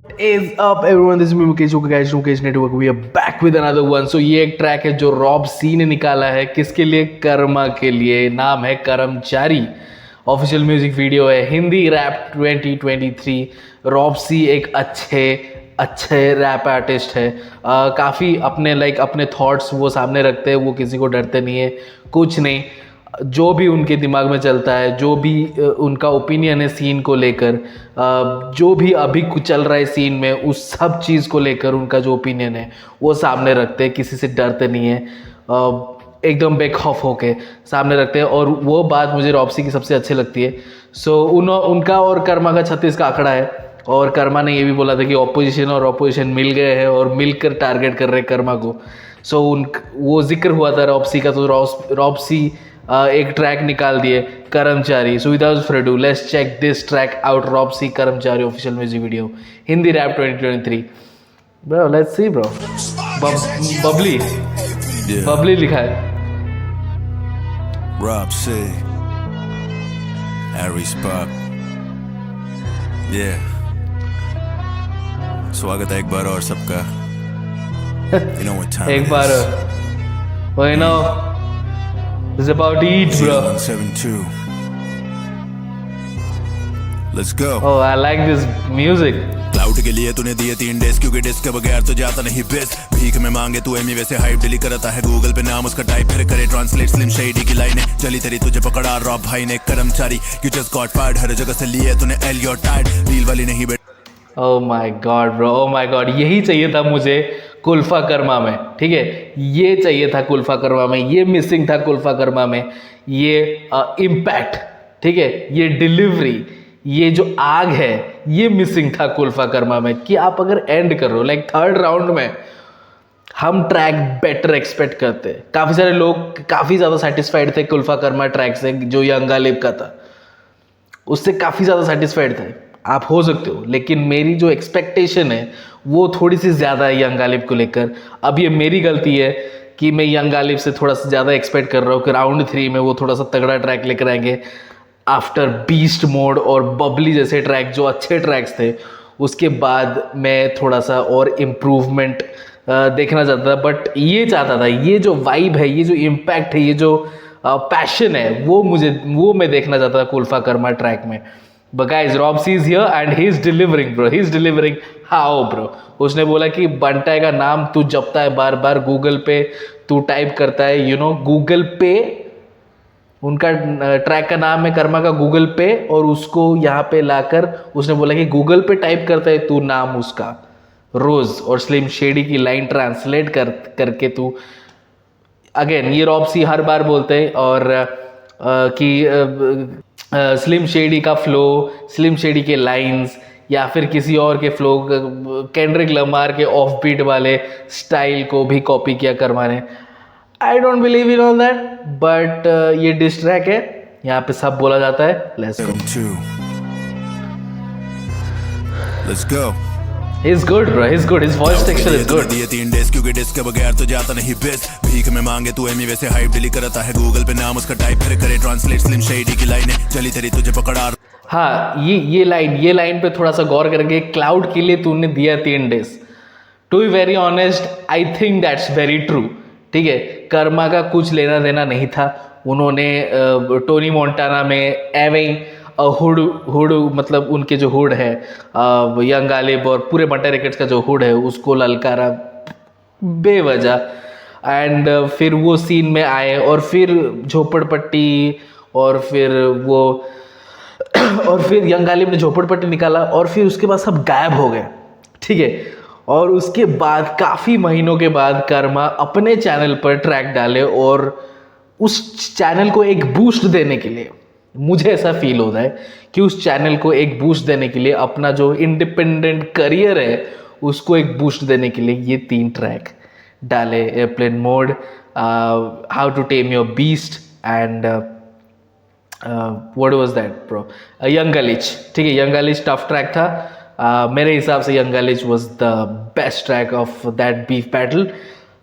Is up everyone, this is me Mukesh Mukesh Mukesh Network. We are back with another one. So ये एक track है जो Rob सी ने निकाला है, किसके लिए? कर्मा के लिए। नाम है कर्मचारी। ऑफिशियल म्यूजिक वीडियो है, हिंदी रैप 2023। रॉब सी एक अच्छे रैप आर्टिस्ट है। काफ़ी अपने अपने थॉट्स वो सामने रखते हैं, वो किसी को डरते नहीं है, कुछ नहीं। जो भी उनके दिमाग में चलता है, जो भी उनका ओपिनियन है सीन को लेकर, जो भी अभी कुछ चल रहा है सीन में, उस सब चीज़ को लेकर उनका जो ओपिनियन है वो सामने रखते हैं, किसी से डरते नहीं है, एकदम बेखौफ होके सामने रखते हैं। और वो बात मुझे रॉबसी की सबसे अच्छी लगती है। सो उनका और कर्मा का 36 का आंकड़ा है। और कर्मा ने ये भी बोला था कि ऑपोजिशन और ऑपोजिशन मिल गए हैं और मिलकर टारगेट कर रहे हैं कर्मा को। सो वो जिक्र हुआ था रॉबसी का, तो रॉबसी एक ट्रैक निकाल दिए, कर्मचारी। So without further ado let's check this track out, रॉबसी कर्मचारी official music video, Hindi rap 2023। Bro let's see bro. Bubbly bubbly लिखा है। Rob C, Aries Pop, yeah. स्वागत है एक बार और सबका। You know what time एक it बार is. वो you know it's about to eat bro. 0172. Let's go. Oh I like this music. Cloud के लिए तूने दिए 3 डेज, क्योंकि डिस्क के बगैर तो जाता नहीं बेस। भीख में मांगे तू एमी वैसे हाइप डिली करता है गूगल पे, नाम उसका टाइप फिर करे ट्रांसलेट स्लिम शेडी की लाइनें। चली तेरी तुझे पकड़ा रॉब भाई ने, कर्मचारी यू जस्ट गॉट फायर्ड। हर जगह से लिए तूने एल योर टाइड, रील वाली नहीं बेट। Oh my God bro, oh my God, यही चाहिए था मुझे कुल्फा कर्मा में, ठीक है? ये चाहिए था कुल्फा कर्मा में, ये मिसिंग था कुल्फा कर्मा में। ये इम्पैक्ट, ठीक है, ये डिलीवरी, ये जो आग है, ये मिसिंग था कुल्फा कर्मा में। कि आप अगर एंड कर रहे हो थर्ड राउंड में, हम ट्रैक बेटर एक्सपेक्ट करते हैं। काफ़ी सारे लोग काफ़ी ज़्यादा सेटिस्फाइड थे कुल्फा कर्मा ट्रैक से, जो यंग गालिब का था, उससे काफ़ी ज़्यादा सेटिस्फाइड थे। आप हो सकते हो, लेकिन मेरी जो एक्सपेक्टेशन है वो थोड़ी सी ज़्यादा है यंग गालिब को लेकर। अब ये मेरी गलती है कि मैं यंग गालिब से थोड़ा सा ज़्यादा एक्सपेक्ट कर रहा हूँ कि राउंड 3 में वो थोड़ा सा तगड़ा ट्रैक लेकर आएंगे। आफ्टर बीस्ट मोड और बबली जैसे ट्रैक जो अच्छे ट्रैक्स थे, उसके बाद मैं थोड़ा सा और इम्प्रूवमेंट देखना चाहता था। बट ये चाहता था, ये जो वाइब है, ये जो इम्पैक्ट है, ये जो पैशन है, वो मैं देखना चाहता था कुल्फा कर्मा ट्रैक में। But guys, Rob C is here and he is delivering bro. He is delivering. How bro? उसने बोला कि बंटाई का नाम तू जपता है बार बार, गूगल पे तू टाइप करता है, यू नो गूगल पे, उनका ट्रैक का नाम है कर्मा का गूगल पे, और उसको यहाँ पे लाकर उसने बोला कि गूगल पे टाइप करता है तू नाम उसका रोज, और स्लिम शेडी की लाइन ट्रांसलेट करके तू। अगेन ये रॉब सी हर बार बोलते हैं, और कि स्लिम शेडी का फ्लो, स्लिम शेडी के लाइंस, या फिर किसी और के फ्लो, केंड्रिक लमार के ऑफ बीट वाले स्टाइल को भी कॉपी किया कर्मा ने। I don't believe in all that, but ये डिस ट्रैक है, यहाँ पे सब बोला जाता है। Let's go. He's good bro, he's good, his voice texture is good. दिए 3 डेज, क्योंकि डिस्क के बगैर तो जाता नहीं बेस। भीख में मांगे तू एमी वैसे हाइप डिली करता है गूगल पे, नाम उसका टाइप फिर करे ट्रांसलेट स्लिम शेडी की लाइनें। चली तेरी तुझे पकड़ा। हाँ, ये लाइन पे थोड़ा सा गौर करेंगे। क्लाउड के लिए तूने दिया 3 days. To be very honest, I think that's very true, ठीक है? कर्मा का कुछ लेना देना नहीं था। उन्होंने टोनी मोंटाना में एवं हुड मतलब उनके जो हुड है, यंग गालिब और पूरे मटर रिकेट्स का जो हुड है, उसको ललकारा बेवजह। एंड फिर वो सीन में आए, और फिर झोपड़पट्टी, और फिर वो और फिर यंग गालिब ने झोपड़पट्टी निकाला, और फिर उसके बाद सब गायब हो गए, ठीक है? और उसके बाद काफ़ी महीनों के बाद कर्मा अपने चैनल पर ट्रैक डाले, और उस चैनल को एक बूस्ट देने के लिए, मुझे ऐसा फील होता है कि उस चैनल को एक बूस्ट देने के लिए, अपना जो इंडिपेंडेंट करियर है उसको एक बूस्ट देने के लिए ये 3 ट्रैक डाले। Airplane mode, how to tame your beast, and what was that bro, young Galib, ठीक है? यंग गालिच टफ ट्रैक था। मेरे हिसाब से young Galib was the best track of that beef battle.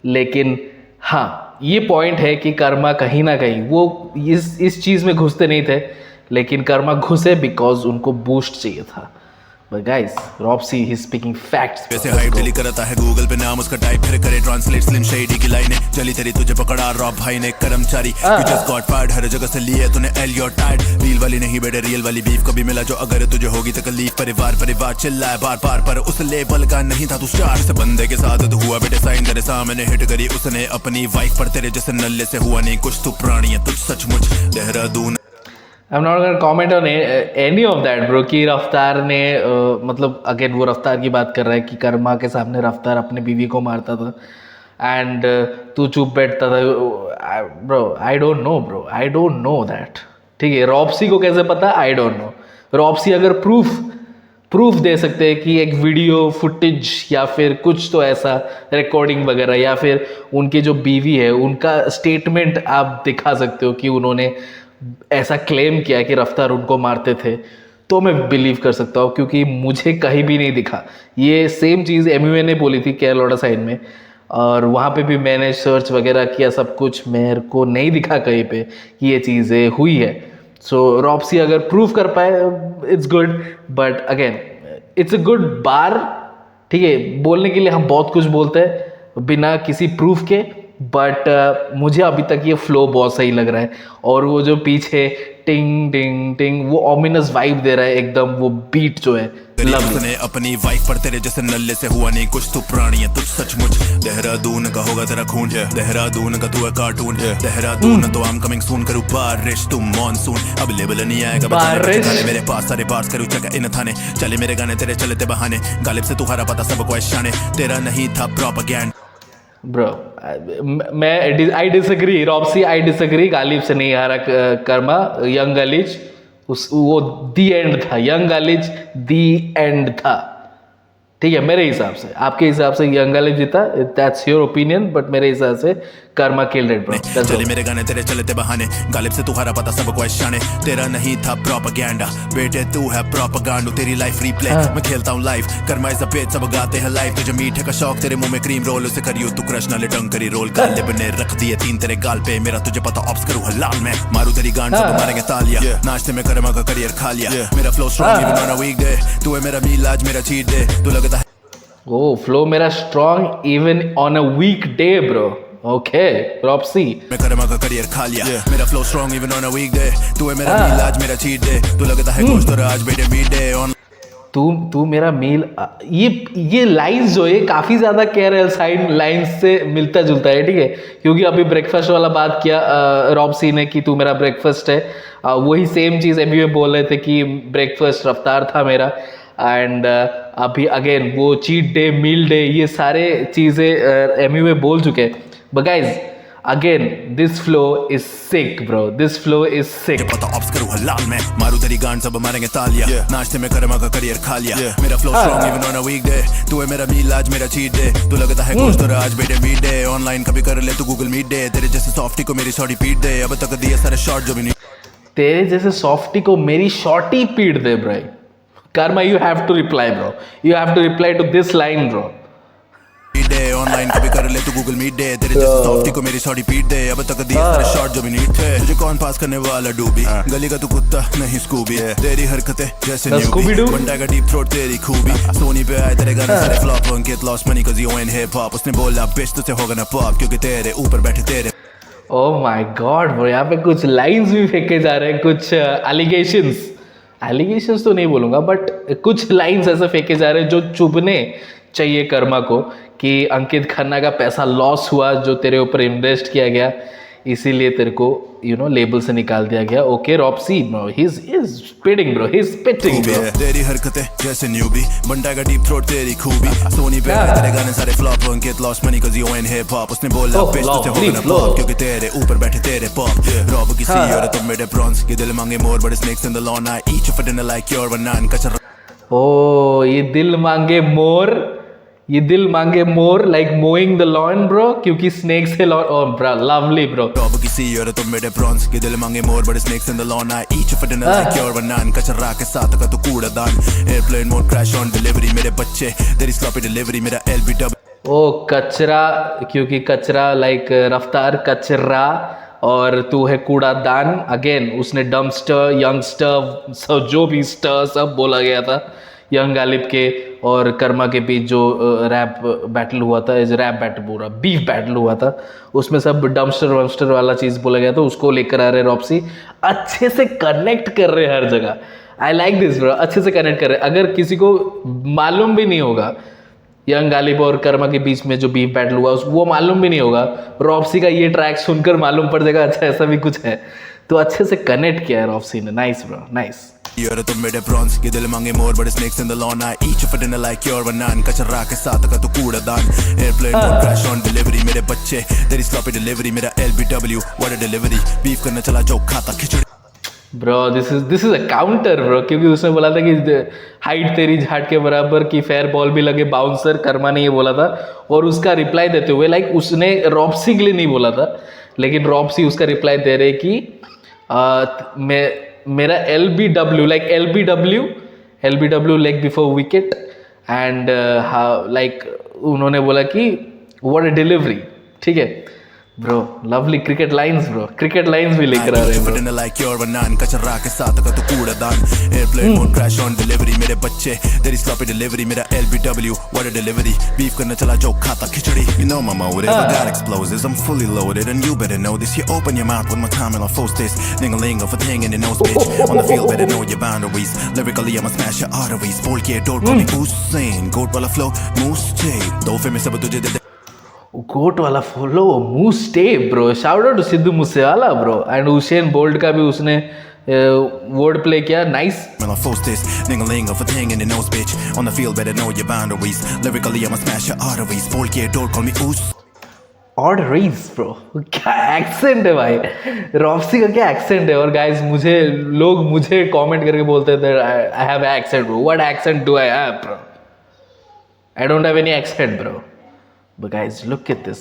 लेकिन हाँ, ये पॉइंट है कि कर्मा कहीं ना कहीं वो इस चीज़ में घुसते नहीं थे, लेकिन कर्मा घुसे बिकॉज उनको बूस्ट चाहिए था। But guys, Ropsy, he's speaking facts. वैसे हाइप डिली करता है गूगल पे नाम उसका टाइप फिर करे ट्रांसलेट स्लिम शेडी की लाइनें चली तेरी तुझे पकड़ा रॉब भाई ने कर्मचारी यू जस्ट गॉट फायर्ड हर जगह से लिए तूने एल योर टाइड रील वाली नहीं बेटे रियल वाली बीफ कभी मिला जो अगर तुझे होगी तकलीफ परिवार चिल्लाए बार पर उस लेवल का नहीं था तू स्टार से बंदे के साथ तो हुआ बेटे साइन तेरे सामने हिट करी उसने अपनी वाइफ पर तेरे जैसे नल्ले से हुआ नहीं कुछ तू प्राणी है तुझ सचमुच Dehradun I'm not gonna comment on any of that bro कि रफ्तार ने मतलब अगेन वो रफ्तार की बात कर रहा है कि कर्मा के सामने रफ्तार अपने बीवी को मारता था एंड तू चुप बैठता था bro I don't know that ठीक है रॉप्सी को कैसे पता आई डोंट नो रॉप्सी अगर प्रूफ दे सकते हैं कि एक वीडियो फुटेज या फिर कुछ तो ऐसा रिकॉर्डिंग वगैरह या फिर उनकी जो बीवी है उनका स्टेटमेंट आप दिखा सकते हो कि उन्होंने ऐसा क्लेम किया कि रफ्तार उनको मारते थे तो मैं बिलीव कर सकता हूँ क्योंकि मुझे कहीं भी नहीं दिखा ये सेम चीज़ एमयूए ने बोली थी केरलोड़ा साइड में और वहाँ पे भी मैंने सर्च वगैरह किया सब कुछ मेरे को नहीं दिखा कहीं पे कि ये चीज़ें हुई है सो रॉप्सी अगर प्रूव कर पाए it's good but again it's a good bar ठीक है बोलने के लिए हम बहुत कुछ बोलते हैं बिना किसी प्रूफ के बट मुझे अभी तक ये फ्लो बहुत सही लग रहा है और वो जो पीछे टिंग टिंग टिंग वो ऑमिनस वाइब दे रहा है एकदम वो बीट जो है उसने अपनी वाइफ पर तेरे जैसे नल्ले से हुआ नहीं कुछ तू प्राणी है तुझ सचमुच देहरादून का होगा तेरा खून है देहरादून का तू है कार्टून है देहरादून तो आई एम कमिंग सून करूँ बारिश तू मॉनसून अब लेबल नहीं आएगा बचाने मेरे पास सारे बार्स करूँ चका इन थाने चले मेरे गाने तेरे चलते बहाने गालिब से तू हरा पता सबको ऐशाने तेरा नहीं था प्रोपेगेंडा ब्रो मैं आई डिसएग्री रॉप्सी आई डिसएग्री गालिब से नहीं हारा कर्मा यंग गालिज वो दी एंड था यंग गालिज दी एंड था ठीक है मेरे हिसाब से आपके हिसाब से यंग गालिज जीता दैट्स योर ओपिनियन बट मेरे हिसाब से कर्मा किल्ड इट ब्रो चले मेरे गाने तेरे चलते बहाने गालिब से तू हरा पता सबको ऐशाने तेरा नहीं था प्रोपेगेंडा बेटे तू है प्रोपेगेंडा तेरी लाइफ रिप्ले मैं खेलता हूँ live Karma is a page सब गाते हैं लाइव तुझे मीठे का शौक तेरे मुंह में क्रीम रोल उसे करियो तू क्रश नाले डंग करी रोल गालिब ने रख दिए 3 तेरे गाल पे मेरा तुझे पता ऑप्स करूँ हलाल में मारू तेरी गांड सब मारेंगे तालियां नाश्ते में कर्मा का करियर खा लिया मेरा flow strong even on a weekday तू है मेरा मील आज मेरा चीट डे तू लगता है ओ फ्लो मेरा strong even on a week day bro okay रॉप्सी मैं कर्मा का करियर खा लिया मेरा flow strong even on a weekday तू है मेरा मील आज मेरा चीट डे तू लगता है गोश्त और आज बेटे मीट डे ऑन तू मेरा मील ये लाइंस जो है काफ़ी ज़्यादा केरल साइड लाइंस से मिलता जुलता है ठीक है क्योंकि अभी ब्रेकफास्ट वाला बात किया रॉप्सी ने कि तू मेरा ब्रेकफास्ट है वही सेम चीज़ अभी वे बोल रहे थे कि ब्रेकफास्ट रफ्तार था मेरा एंड अभी अगेन वो चीट डे मील डे ये सारे चीज़ें एमयूए बोल चुके हैं but guys again this flow is sick bro this flow is sick पता ऑप्स करूँ हलाल में मारू तेरी गांड सब मारेंगे तालियां नाश्ते में कर्मा का करियर खा लिया मेरा flow strong even on a weekday तू है मेरा मील आज मेरा चीट डे तू लगता है गोश्त और आज बेटे मीट डे ऑनलाइन कभी कर ले तू गूगल मीट डे तेरे जैसे सॉफ्टी को मेरी शॉर्टी पीट दे अब तक दिए सारे शॉर्ट जो भी नहीं तेरे जैसे सॉफ्टी को मेरी शॉर्टी पीट दे bro Karma you have to reply bro you have to reply to this line bro day online कभी कर ले तू गूगल मीट डे तेरे जैसे सॉफ्टी को मेरी शॉर्टी पीट दे अब तक दिया सारे शॉट जो भी नीट थे तुझे कौन पास करने वाला डूबी गली का तू कुत्ता नहीं स्कूबी तेरी हरकतें जैसे न्यूबी बंटा का डीप थ्रोट तेरी खूबी सोनी पे आए तेरे गाने सारे flop Ankit lost money cuz you ain't hip hop उसने बोला बेस्ट तुझे होगा ना पॉप क्योंकि तेरे ऊपर बैठे तेरे ओह माय गॉड ब्रो यहाँ पे कुछ लाइंस भी फेंके जा रहे हैं कुछ एलिगेशंस तो नहीं बोलूँगा बट कुछ लाइंस ऐसे फेंके जा रहे हैं जो चुभने चाहिए कर्मा को कि अंकित खन्ना का पैसा लॉस हुआ जो तेरे ऊपर इन्वेस्ट किया गया इसीलिए तेरे को लेबल से निकाल दिया गया ओके रॉप्सी bro he is spitting bro he is spitting bro तेरी हरकतें जैसे न्यूबी बंटा का डीप थ्रोट तेरी खूबी सोनी पे तेरे गाने सारे flop Ankit lost money cuz you ain't hip hop उसने बोला बेस्ट तुझे होगा ना पॉप क्योंकि तेरे ऊपर बैठे तेरे पॉप रॉब की सी और तुम मेरे प्रॉन्स के दिल मांगे more but snacks in the lawn I each of it in like your one nine कचरा ओ ये दिल मांगे more like moving the lawn bro क्योंकि स्नेक्स है लॉन ओ ब्रो लवली ब्रो रॉब की सी और तुम मेरे प्रॉन्स के दिल मांगे more but snacks in the lawn I each of it in like your one nine कचरा के साथ का तू कूड़ादान airplane mode crash on delivery मेरे बच्चे तेरी स्लॉपी डिलीवरी मेरा एलबीडब्ल्यू ओ कचरा क्योंकि कचरा लाइक रफ्तार कचरा और तू है कूड़ादान अगेन उसने डम्पस्टर यंगस्टर सब जो भी स्टर सब बोला गया था यंग गालिब के और कर्मा के बीच जो रैप बैटल हुआ था, रैप बैटल पूरा बीफ बैटल हुआ था, उसमें सब डम्पस्टर वम्पस्टर वाला चीज़ बोला गया था, उसको लेकर आ रहे रॉप्सी, अच्छे से कनेक्ट कर रहे हर जगह। आई लाइक दिस ब्रो, अच्छे से कनेक्ट कर रहे। अगर किसी को मालूम भी नहीं होगा यंग गालिब और कर्मा के बीच में जो बीफ बैटल हुआ वो मालूम भी नहीं होगा, रॉप्सी का ये ट्रैक सुनकर मालूम पड़ जाएगा अच्छा ऐसा भी कुछ है। तो अच्छे से कनेक्ट किया है रॉप्सी ने। Nice bro, nice. यार तुम मेरे प्रॉन्स के दिल मांगे मोर बड़े snakes in the lawn I each of it in like your बनान कचरा के साथ का तो कूड़ादान airplane mode crash on delivery मेरे बच्चे तेरी स्लॉपी डिलीवरी मेरा LBW what a delivery beef करने चला जो खाता खिचड़ी। Bro this is a counter bro, क्योंकि उसने बोला था कि हाइट तेरी झाट के बराबर की फेयर बॉल भी लगे बाउंसर, कर्मा ने ये बोला था। और उसका रिप्लाई देते हुए लाइक उसने रॉप्सी के लिए नहीं बोला था, लेकिन रॉप्सी उसका रिप्लाई दे रहे कि मेरा LBW leg before wicket and like उन्होंने बोला कि व्हाट अ डिलीवरी। ठीक है bro, lovely cricket lines bro, cricket lines भी लेकर आ रहे हैं ब्रो। लाइक योर बनान कचरा के साथ का तो कूड़ादान airplane mode crash on delivery मेरे बच्चे तेरी स्लॉपी डिलीवरी मेरा LBW what a delivery beef करने चला जो खाता खिचड़ी। You know mama whatever got explosives I'm fully loaded and you better know this you open your mouth one more time and I'll force this ning-a-ling of a thing in your nose bitch on the field better know your boundaries lyrically I'ma smash your arteries बोल के door को नहीं Usain गोट वाला flow moose tape दो फिर में सब तुझे दे गोट वाला follow Moosetape bro, shout out to Sidhu Moosewala bro and Usain Bolt का भी उसने वर्ड प्ले किया। Nice. I'll force this ning-a-ling of a thing in your nose bitch on the field better know your boundaries lyrically I'ma smash your arteries बोल के डोर call me Usain ऑड रेस bro, क्या एक्सेंट है भाई, रॉप्सी का क्या एक्सेंट है। और गाइस लोग मुझे कमेंट करके बोलते थे I have accent bro, what accent do I have bro, I don't have any accent bro. But guys, look at this.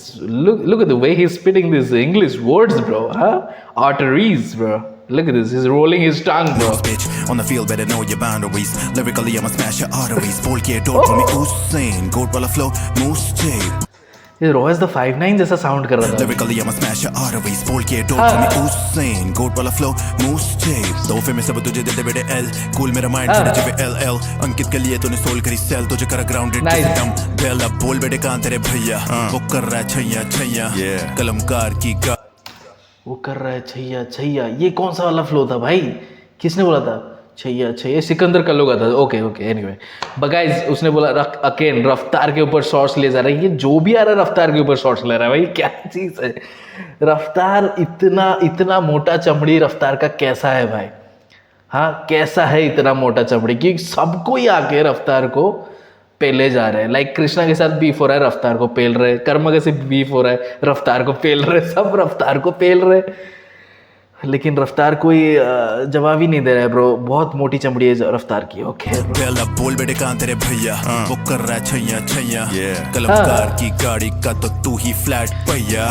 Look at the way he's spitting these English words, bro. Huh? Arteries, bro. Look at this. He's rolling his tongue, bro. bitch on the field better know your boundaries lyrically I'ma smash your arteries बोल के डोर call me Usain गोट वाला flow moose tape ये Royce the 5'9" जैसा sound कर रहा था। lyrically I'ma smash your arteries बोल के डोर call me Usain गोट वाला flow moose tape दो फिर में सब तुझे दे दे बेटे L कूल मेरा माइंड छोड़े जिवे LL अंकित के लिए तूने सोल करी सेल तुझे करा ग्राउंडेड एकदम बेल अब बोल बेटे कहां तेरे भैया वो कर रहा है छैया छैया कलमकार की वो कर रहा है छैया छैया। ये कौन सा वाला फ्लो था भाई, किसने बोला था छैया छैया? सिकंदर कल्लू का था। ओके एनीवे बगाइज उसने बोला अकेन रफ्तार के ऊपर शॉट्स ले जा रहा है। ये जो भी आ रहा है रफ्तार के ऊपर शॉट्स ले रहा है भाई, क्या चीज़ है। रफ्तार इतना मोटा चमड़ी रफ्तार का कैसा है भाई? हाँ कैसा है इतना मोटा चमड़ी कि सबको ही आके रफ्तार को पेले जा रहे हैं। लाइक कृष्णा के साथ बीफ हो रहा है, रफ्तार को पेल रहे, कर्मा के साथ बीफ हो रहा है, रफ्तार को पेल रहे, सब रफ्तार को पेल रहे, लेकिन रफ्तार कोई जवाब ही नहीं दे रहा है ब्रो। बहुत मोटी चमड़ी है रफ्तार की। ओके बोल बेटे कहां तेरे भैया वो कर रहा है छैया छैया कलमकार की गाड़ी का तो तू ही फ्लैट भैया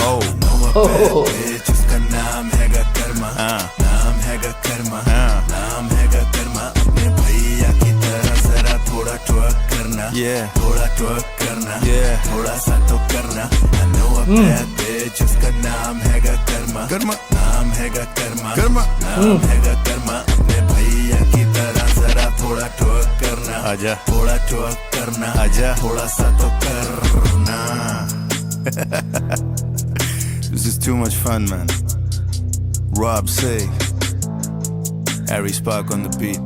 जिसका नाम हैगा कर्मा नाम हैगा कर्मा नाम हैगा कर्मा अपने भैया की तरह जरा थोड़ा ट्वर्क करना थोड़ा ट्वर्क करना थोड़ा सा तो करना I know a bad bitch जिसका नाम हैगा कर्मा कर्मा नाम हैगा कर्मा कर्मा नाम हैगा कर्मा अपने भैया की तरह जरा थोड़ा ट्वर्क करना आजा थोड़ा ट्वर्क करना आजा थोड़ा सा तो करना This is too much fun man. Rob Say Harry Spark on the beat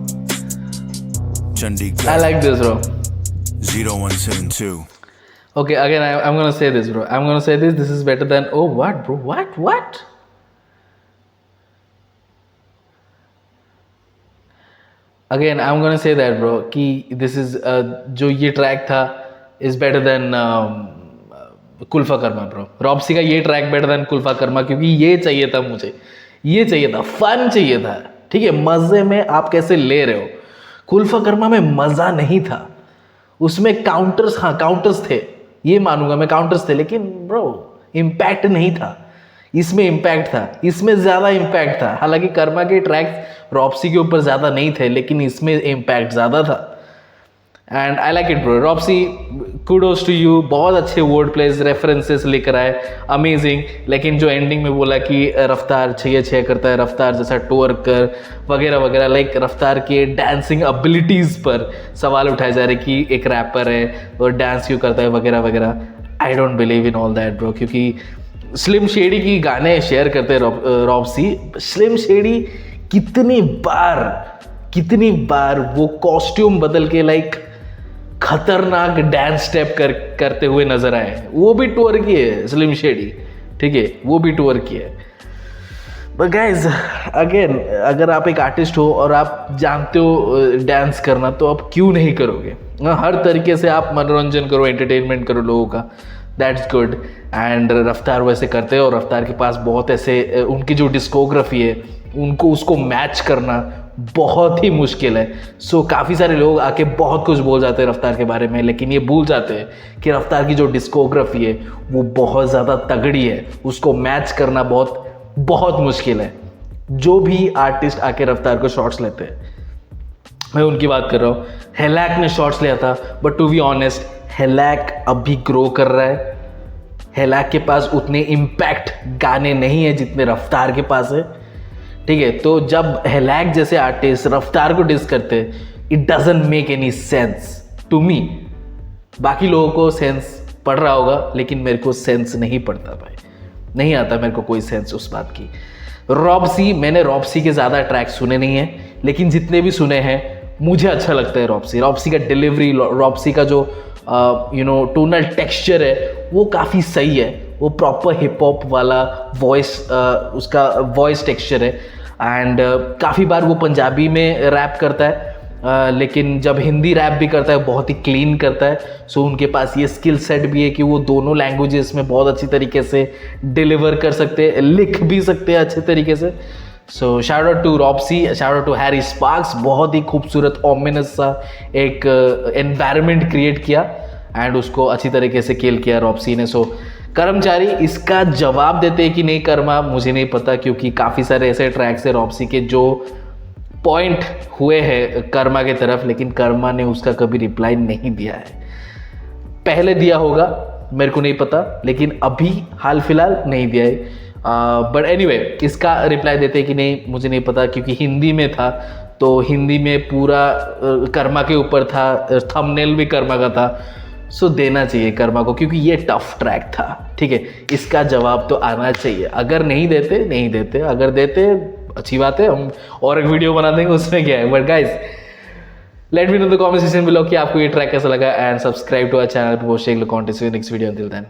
Chandigarh I like this bro. 0172 Okay, again I'm gonna say this bro. I'm gonna say this is better than oh what bro what again I'm gonna say that bro कि this is जो ये track था is better than कुल्फा कर्मा bro. Ropsi का ये track better than कुल्फा कर्मा, क्योंकि ये चाहिए था मुझे, ये चाहिए था, फन चाहिए था। ठीक है, मजे में आप कैसे ले रहे हो। कुल्फा कर्मा में मजा नहीं था, उसमें काउंटर्स, हाँ काउंटर्स थे, ये मानूंगा मैं, काउंटर्स थे, लेकिन ब्रो इम्पैक्ट नहीं था। इसमें इम्पैक्ट था, इसमें ज़्यादा इम्पैक्ट था। हालांकि कर्मा के ट्रैक्स रॉप्सी के ऊपर ज़्यादा नहीं थे, लेकिन इसमें इम्पैक्ट ज़्यादा था। And I like it bro. Ropsi, kudos to you, बहुत अच्छे वर्ड प्लेस रेफरेंसेस लेकर आए, अमेजिंग. लेकिन जो एंडिंग में बोला कि रफ्तार 6 करता है, रफ्तार जैसा टूर कर वगैरह वगैरह, लाइक रफ्तार के डांसिंग एबिलिटीज़ पर सवाल उठाए जा रहे कि एक रैपर है और डांस क्यों करता है वगैरह वगैरह. I don't believe in all that bro, क्योंकि स्लिम शेडी की गाने शेयर करते हैं रॉप्सी. स्लिम शेडी कितनी बार वो कॉस्ट्यूम बदल के लाइक खतरनाक डांस स्टेप करते हुए नजर आए. वो भी टूर की है स्लिम शेडी, ठीक है, वो भी टूर की है. बट गाइज अगेन, अगर आप एक आर्टिस्ट हो और आप जानते हो डांस करना, तो आप क्यों नहीं करोगे. हर तरीके से आप मनोरंजन करो, एंटरटेनमेंट करो लोगों का, दैट्स गुड. एंड रफ्तार वैसे करते हैं और रफ्तार के पास बहुत ऐसे, उनकी जो डिस्कोग्राफी है उनको उसको मैच करना बहुत ही मुश्किल है. सो काफ़ी सारे लोग आके बहुत कुछ बोल जाते हैं रफ्तार के बारे में, लेकिन ये भूल जाते हैं कि रफ्तार की जो डिस्कोग्राफी है वो बहुत ज़्यादा तगड़ी है, उसको मैच करना बहुत मुश्किल है. जो भी आर्टिस्ट आके रफ्तार को शॉट्स लेते हैं, मैं उनकी बात कर रहा हूँ. हेलैक ने शॉट्स लिया था, बट टू बी ऑनेस्ट हेलैक अभी ग्रो कर रहा है. हेलैक के पास उतने इम्पैक्ट गाने नहीं है जितने रफ्तार के पास है, ठीक है. तो जब हेलैक जैसे आर्टिस्ट रफ्तार को डिस करते, it doesn't make any sense to me. बाकी लोगों को सेंस पड़ रहा होगा, लेकिन मेरे को सेंस नहीं पड़ता भाई, नहीं आता मेरे को कोई सेंस उस बात की. रॉप्सी, मैंने रॉप्सी के ज़्यादा ट्रैक सुने नहीं हैं, लेकिन जितने भी सुने हैं मुझे अच्छा लगता है. रॉप्सी का डिलीवरी, रॉप्सी का जो टोनल टेक्सचर है वो काफ़ी सही है. वो प्रॉपर हिप हॉप वाला वॉइस, उसका वॉइस टेक्सचर है. एंड काफ़ी बार वो पंजाबी में रैप करता है, लेकिन जब हिंदी रैप भी करता है बहुत ही क्लीन करता है. सो उनके पास ये स्किल सेट भी है कि वो दोनों लैंग्वेजेस में बहुत अच्छी तरीके से डिलीवर कर सकते हैं, लिख भी सकते हैं अच्छे तरीके से. So shout out to Ropsi, shout out to Harry Sparks. बहुत ही खूबसूरत ओमिनस सा एक एनवायरनमेंट क्रिएट किया एंड उसको अच्छी तरीके से किल किया रॉप्सी ने. सो कर्मचारी, इसका जवाब देते हैं कि नहीं कर्मा, मुझे नहीं पता, क्योंकि काफ़ी सारे ऐसे ट्रैक्स है रॉप्सी के जो पॉइंट हुए हैं कर्मा के तरफ, लेकिन कर्मा ने उसका कभी रिप्लाई नहीं दिया है. पहले दिया होगा, मेरे को नहीं पता, लेकिन अभी हाल फिलहाल नहीं दिया है. बट एनीवे, इसका रिप्लाई देते हैं कि नहीं, मुझे नहीं पता, क्योंकि हिंदी में था, तो हिंदी में पूरा कर्मा के ऊपर था, थंबनेल भी कर्मा का था. सो देना चाहिए कर्मा को, क्योंकि ये टफ ट्रैक था, ठीक है. इसका जवाब तो आना चाहिए. अगर नहीं देते, अगर देते अच्छी बात है, हम और एक वीडियो बना देंगे, उसमें क्या है. But guys, let me know the comment section below कि आपको ये ट्रैक कैसा लगा, and subscribe to our channel for share content. Next video, until then.